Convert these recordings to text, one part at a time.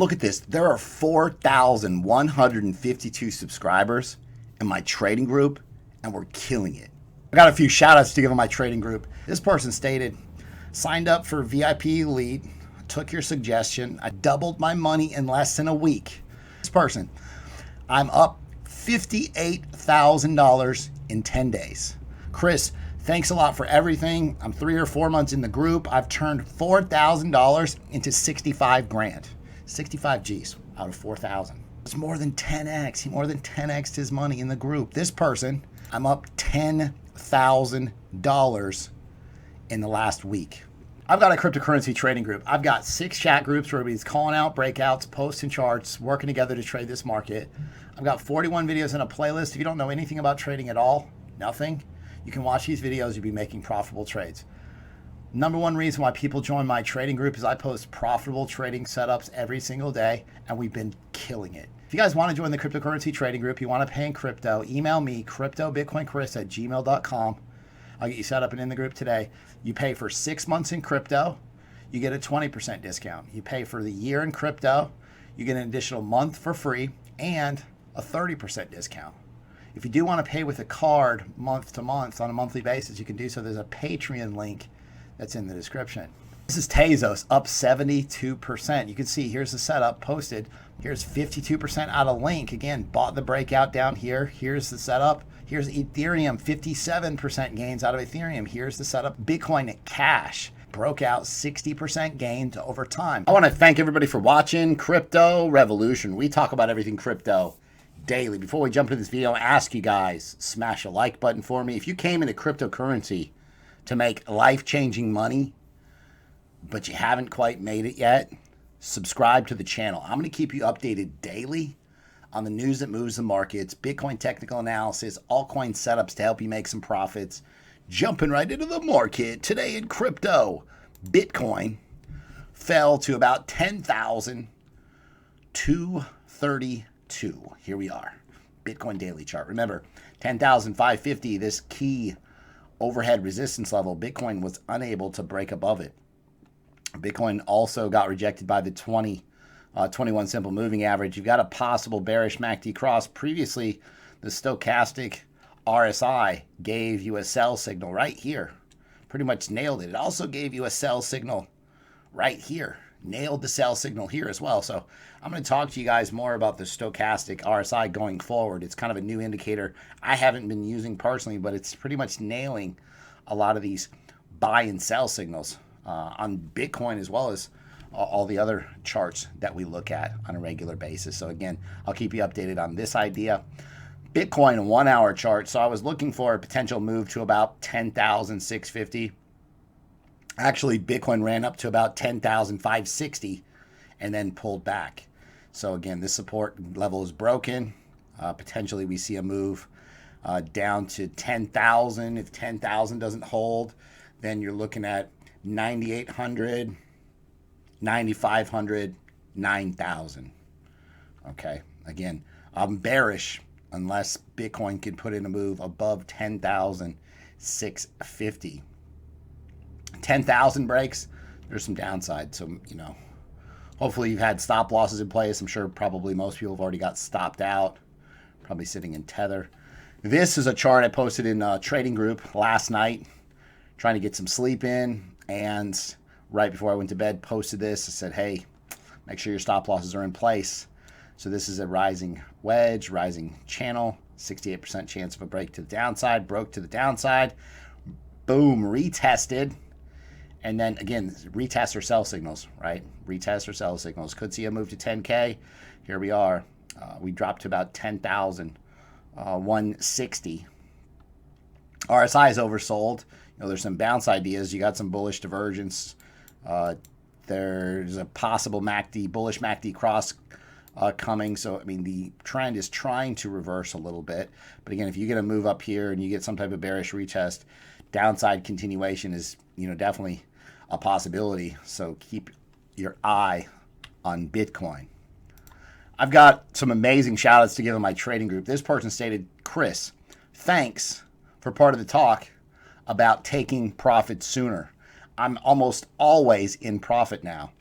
Look at this. There are 4,152 subscribers in my trading group, and we're killing it. I got a few shout outs to give on my trading group. This person stated, signed up for VIP Elite, took your suggestion. I doubled my money in less than a week. This person, I'm up $58,000 in 10 days. Chris, thanks a lot for everything. I'm 3 or 4 months in the group. I've turned $4,000 into 65 grand. 65 G's out of 4,000. It's more than 10x. He more than 10x'd his money in the group. This person, I'm up $10,000 in the last week. I've got a cryptocurrency trading group. I've got 6 chat groups where everybody's calling out breakouts, posting charts, working together to trade this market. I've got 41 videos in a playlist. If you don't know anything about trading at all, nothing, you can watch these videos. You'll be making profitable trades. Number one reason why people join my trading group is I post profitable trading setups every single day, and we've been killing it. If you guys want to join the cryptocurrency trading group, you want to pay in crypto, email me, cryptobitcoinchris@gmail.com. I'll get you set up and in the group today. You pay for 6 months in crypto, you get a 20% discount. You pay for the year in crypto, you get an additional month for free and a 30% discount. If you do want to pay with a card month to month on a monthly basis, you can do so. There's a Patreon link that's in the description. This is Tezos up 72%. You can see here's the setup posted. Here's 52% out of link. Again, bought the breakout down here. Here's the setup. Here's Ethereum, 57% gains out of Ethereum. Here's the setup. Bitcoin Cash broke out 60% gains over time. I want to thank everybody for watching Crypto Revolution. We talk about everything crypto daily. Before we jump into this video, I ask you guys, smash a like button for me. If you came into cryptocurrency to make life-changing money, but you haven't quite made it yet, subscribe to the channel. I'm going to keep you updated daily on the news that moves the markets, Bitcoin technical analysis, altcoin setups to help you make some profits. Jumping right into the market today in crypto, Bitcoin fell to about 10,232. Here we are, Bitcoin daily chart. Remember, 10,550, this key overhead resistance level, Bitcoin was unable to break above it. Bitcoin also got rejected by the 21 simple moving average. You've got a possible bearish MACD cross. Previously, the stochastic RSI gave you a sell signal right here. Pretty much nailed it. It also gave you a sell signal right here. Nailed the sell signal here as well. So I'm going to talk to you guys more about the stochastic RSI going forward. It's kind of a new indicator I haven't been using personally, but it's pretty much nailing a lot of these buy and sell signals on Bitcoin as well as all the other charts that we look at on a regular basis. So again, I'll keep you updated on this idea. Bitcoin 1 hour chart. So I was looking for a potential move to about 10,650. Actually, Bitcoin ran up to about 10,560 and then pulled back. So again, this support level is broken. Potentially we see a move down to 10,000. If 10,000 doesn't hold, then you're looking at 9,800, 9,500, 9,000. Okay, again, I'm bearish unless Bitcoin can put in a move above 10,650. 10,000 breaks, there's some downside. So, you know, hopefully you've had stop losses in place. I'm sure probably most people have already got stopped out, probably sitting in tether. This is a chart I posted in a trading group last night, trying to get some sleep in. And right before I went to bed, posted this. I said, hey, make sure your stop losses are in place. So this is a rising wedge, rising channel, 68% chance of a break to the downside, broke to the downside, boom, retested. And then again, retest or sell signals, right? Retest or sell signals. Could see a move to 10K. Here we are. We dropped to about 10,160. RSI is oversold. You know, there's some bounce ideas. You got some bullish divergence. There's a possible bullish MACD cross coming. So, I mean, the trend is trying to reverse a little bit. But again, if you get a move up here and you get some type of bearish retest, downside continuation is, you know, definitely a possibility. So keep your eye on Bitcoin. I've got some amazing shout outs to give in my trading group. This person stated, Chris, thanks for part of the talk about taking profit sooner. I'm almost always in profit now.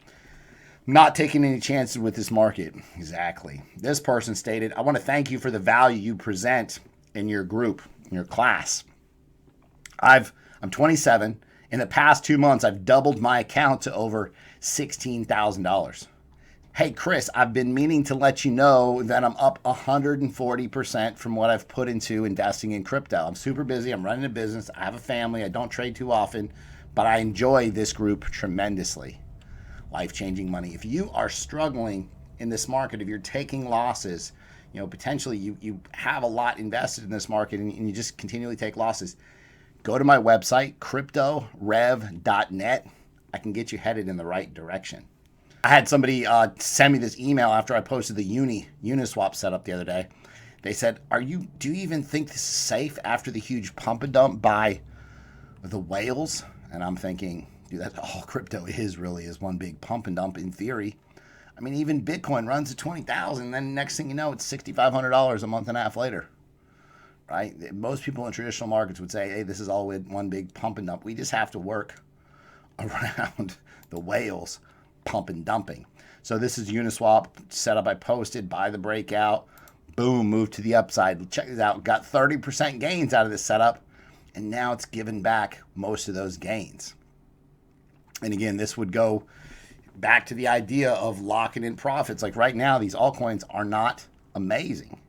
Not taking any chances with this market. Exactly. This person stated, I want to thank you for the value you present in your group, in your class. I'm 27. In the past 2 months, I've doubled my account to over $16,000. Hey, Chris, I've been meaning to let you know that I'm up 140% from what I've put into investing in crypto. I'm super busy. I'm running a business. I have a family. I don't trade too often, but I enjoy this group tremendously. Life-changing money. If you are struggling in this market, if you're taking losses, potentially you have a lot invested in this market and you just continually take losses, go to my website, cryptorev.net. I can get you headed in the right direction. I had somebody send me this email after I posted the Uniswap setup the other day. They said, do you even think this is safe after the huge pump and dump by the whales? And I'm thinking, dude, that's all crypto really is one big pump and dump in theory. I mean, even Bitcoin runs at 20,000, then next thing you know, it's $6,500 a month and a half later, right? Most people in traditional markets would say, hey, this is all one big pump and dump. We just have to work around the whales pump and dumping. So this is Uniswap setup I posted, buy the breakout, boom, move to the upside. Check this out, got 30% gains out of this setup, and now it's given back most of those gains. And again, this would go back to the idea of locking in profits. Like right now, these altcoins are not amazing,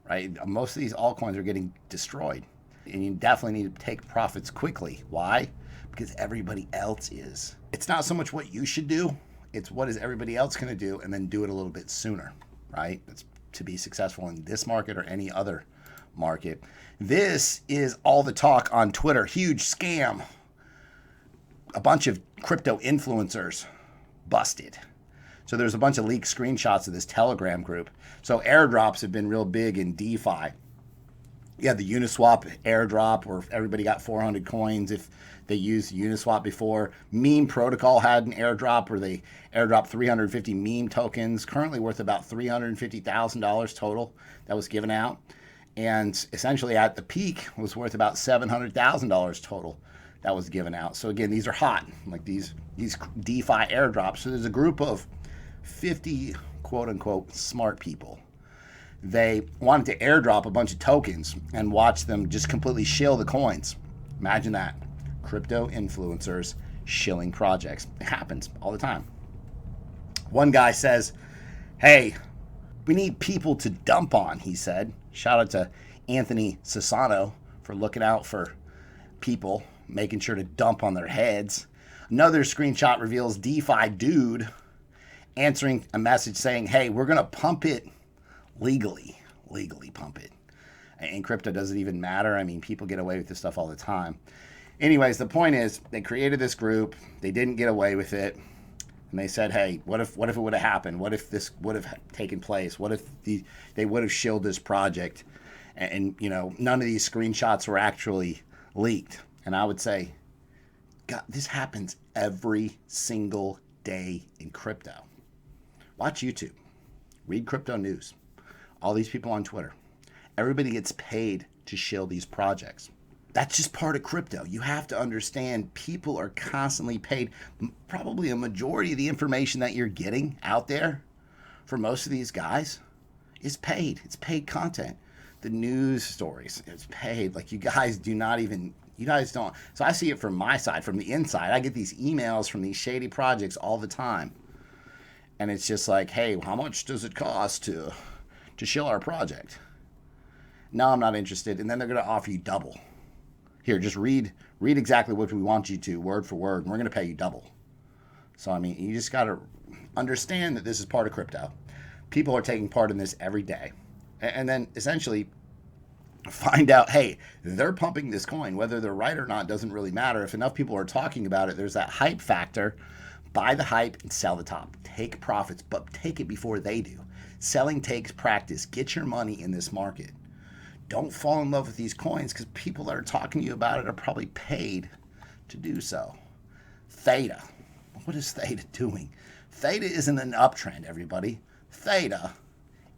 right? Most of these altcoins are getting destroyed. And you definitely need to take profits quickly. Why? Because everybody else is. It's not so much what you should do, it's what is everybody else going to do, and then do it a little bit sooner, right? It's to be successful in this market or any other market. This is all the talk on Twitter. Huge scam. A bunch of crypto influencers busted. So there's a bunch of leaked screenshots of this Telegram group. So airdrops have been real big in DeFi. Yeah, the Uniswap airdrop where everybody got 400 coins if they used Uniswap before. Meme Protocol had an airdrop where they airdropped 350 meme tokens, currently worth about $350,000 total that was given out. And essentially at the peak was worth about $700,000 total that was given out. So again, these are hot, like these DeFi airdrops. So there's a group of 50 quote unquote smart people. They wanted to airdrop a bunch of tokens and watch them just completely shill the coins. Imagine that. Crypto influencers shilling projects. It happens all the time. One guy says, hey, we need people to dump on, he said. Shout out to Anthony Sassano for looking out for people, making sure to dump on their heads. Another screenshot reveals DeFi dude answering a message saying, hey, we're going to pump it legally pump it. In crypto, does it even matter? I mean, people get away with this stuff all the time. Anyways, the point is they created this group. They didn't get away with it. And they said, hey, what if it would have happened? What if this would have taken place? What if they would have shilled this project? And none of these screenshots were actually leaked. And I would say, God, this happens every single day in crypto. Watch YouTube. Read crypto news. All these people on Twitter. Everybody gets paid to shill these projects. That's just part of crypto. You have to understand people are constantly paid. Probably a majority of the information that you're getting out there for most of these guys is paid. It's paid content. The news stories, it's paid. Like you guys don't. So I see it from my side, from the inside. I get these emails from these shady projects all the time. And it's just like, hey, how much does it cost to shill our project? No, I'm not interested. And then they're going to offer you double. Here, just read exactly what we want you to, word for word, and we're going to pay you double. So, I mean, you just got to understand that this is part of crypto. People are taking part in this every day. And then essentially find out, hey, they're pumping this coin. Whether they're right or not doesn't really matter. If enough people are talking about it, there's that hype factor. Buy the hype and sell the top. Take profits, but take it before they do. Selling takes practice. Get your money in this market. Don't fall in love with these coins because people that are talking to you about it are probably paid to do so. Theta. What is Theta doing? Theta isn't an uptrend, everybody. Theta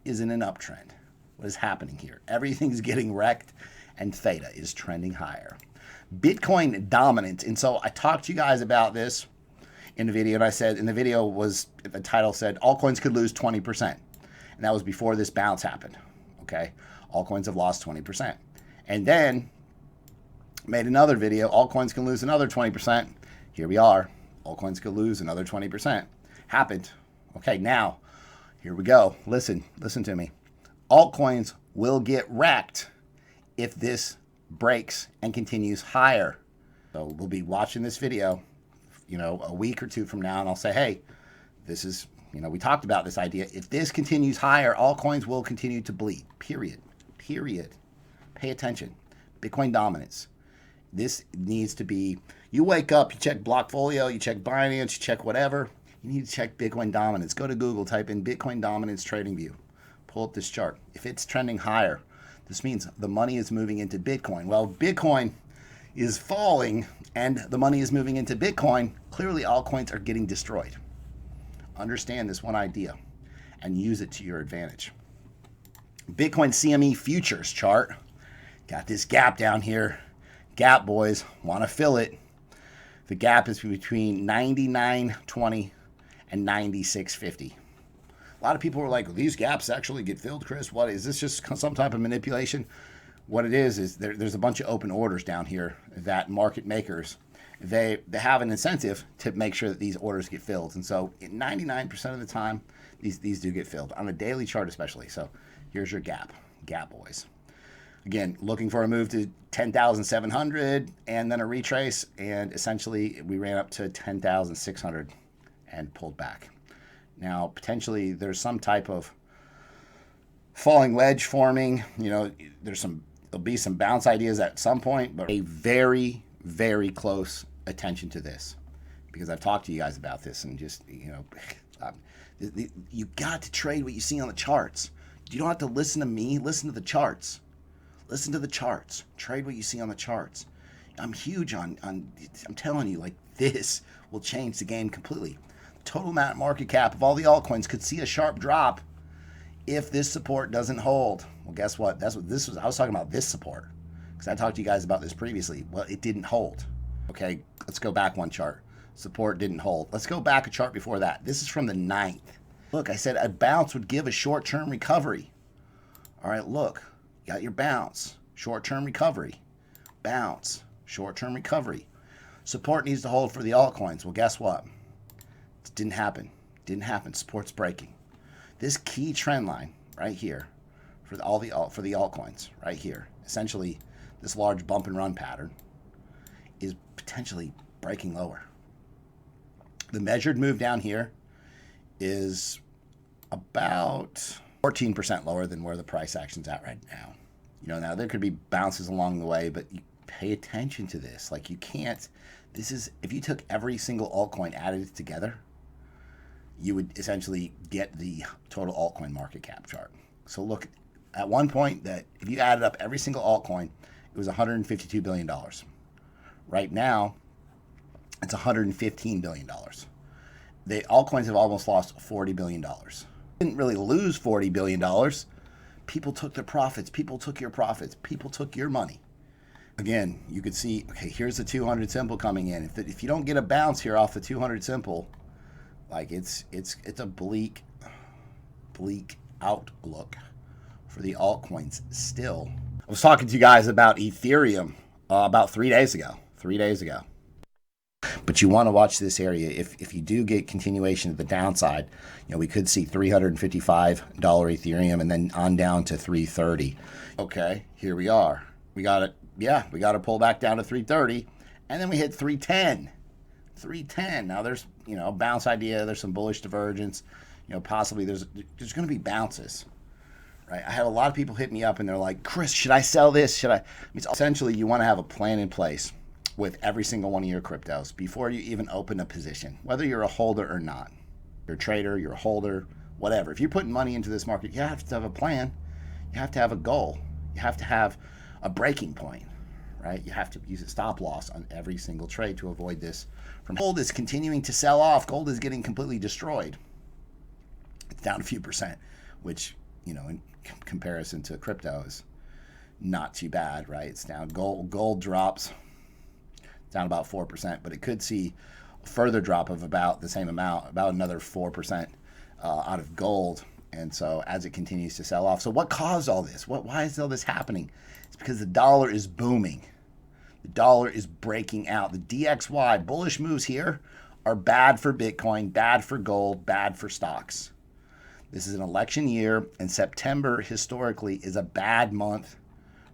isn't an uptrend. What is happening here? Everything's getting wrecked and Theta is trending higher. Bitcoin dominance. And so I talked to you guys about this in the video, and I said, in the video was, the title said, altcoins could lose 20%. And that was before this bounce happened, okay? Altcoins have lost 20%. And then made another video, altcoins can lose another 20%. Here we are, altcoins could lose another 20%. Happened. Okay, now, here we go. Listen to me. Altcoins will get wrecked if this breaks and continues higher. So we'll be watching this video, you know, a week or two from now, and I'll say, hey, this is, you know, we talked about this idea. If this continues higher, altcoins will continue to bleed, period. Pay attention. Bitcoin dominance. This needs to be, you wake up, you check Blockfolio, you check Binance, you check whatever. You need to check Bitcoin dominance. Go to Google, type in Bitcoin dominance Tradingview. Pull up this chart. If it's trending higher, this means the money is moving into Bitcoin. Well, Bitcoin is falling and the money is moving into Bitcoin. Clearly, altcoins are getting destroyed. Understand this one idea and use it to your advantage. Bitcoin CME futures chart. Got this gap down here. Gap, boys, want to fill it. The gap is between 99.20 and 96.50. A lot of people were like, well, these gaps actually get filled, Chris. What is this, just some type of manipulation? What it is there's a bunch of open orders down here that market makers, they have an incentive to make sure that these orders get filled. And so 99% of the time, these do get filled, on a daily chart especially. So here's your gap, boys. Again, looking for a move to 10,700 and then a retrace, and essentially we ran up to 10,600 and pulled back. Now, potentially there's some type of falling wedge forming. You know, there'll be some bounce ideas at some point, but a very, very close attention to this, because I've talked to you guys about this, and just, you know, you got to trade what you see on the charts. You don't have to listen to me. Listen to the charts. Listen to the charts. Trade what you see on the charts. I'm huge on I'm telling you, like, this will change the game completely. Total market cap of all the altcoins could see a sharp drop if this support doesn't hold. Well, guess what? That's what this was. I was talking about this support because I talked to you guys about this previously. Well, it didn't hold. Okay, let's go back one chart. Support didn't hold. Let's go back a chart before that. This is from the 9th. Look, I said a bounce would give a short-term recovery. All right, look, you got your bounce, short-term recovery, bounce, short-term recovery. Support needs to hold for the altcoins. Well, guess what? It didn't happen. Didn't happen. Support's breaking. This key trend line right here for the altcoins right here, essentially this large bump and run pattern, is potentially breaking lower. The measured move down here is about 14% lower than where the price action's at right now. You know, now there could be bounces along the way, but you pay attention to this. Like, you can't, this is, if you took every single altcoin, added it together, you would essentially get the total altcoin market cap chart. So look, at one point, that if you added up every single altcoin, it was $152 billion. Right now, it's $115 billion. The altcoins have almost lost $40 billion. Didn't really lose $40 billion. People took their profits. People took your profits. People took your money. Again, you could see, okay, here's the 200 simple coming in. If you don't get a bounce here off the 200 simple, like, it's a bleak outlook for the altcoins still. I was talking to you guys about Ethereum about 3 days ago. But you want to watch this area. If you do get continuation of the downside, you know, we could see $355 Ethereum and then on down to 330. Okay, here we are. We got it. Yeah, we got to pull back down to 330, and then we hit 310. 310. Now there's, you know, a bounce idea. There's some bullish divergence. You know, possibly there's going to be bounces. Right? I had a lot of people hit me up and they're like, Chris, should I sell this? Should I? Essentially, you want to have a plan in place with every single one of your cryptos before you even open a position, whether you're a holder or not. You're a trader, you're a holder, whatever. If you're putting money into this market, you have to have a plan. You have to have a goal. You have to have a breaking point, right? You have to use a stop loss on every single trade to avoid this. From gold is continuing to sell off. Gold is getting completely destroyed. It's down a few percent, which, you know, in comparison to crypto is not too bad, right? It's down. Gold drops down about 4%, but it could see further drop of about the same amount, about another 4% out of gold. And so as it continues to sell off. So what caused all this? Why is all this happening? It's because the dollar is booming. The dollar is breaking out. The DXY bullish moves here are bad for Bitcoin, bad for gold, bad for stocks. This is an election year, and September historically is a bad month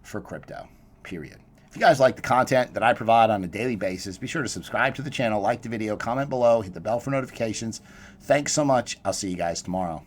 for crypto, period. If you guys like the content that I provide on a daily basis, be sure to subscribe to the channel, like the video, comment below, hit the bell for notifications. Thanks so much. I'll see you guys tomorrow.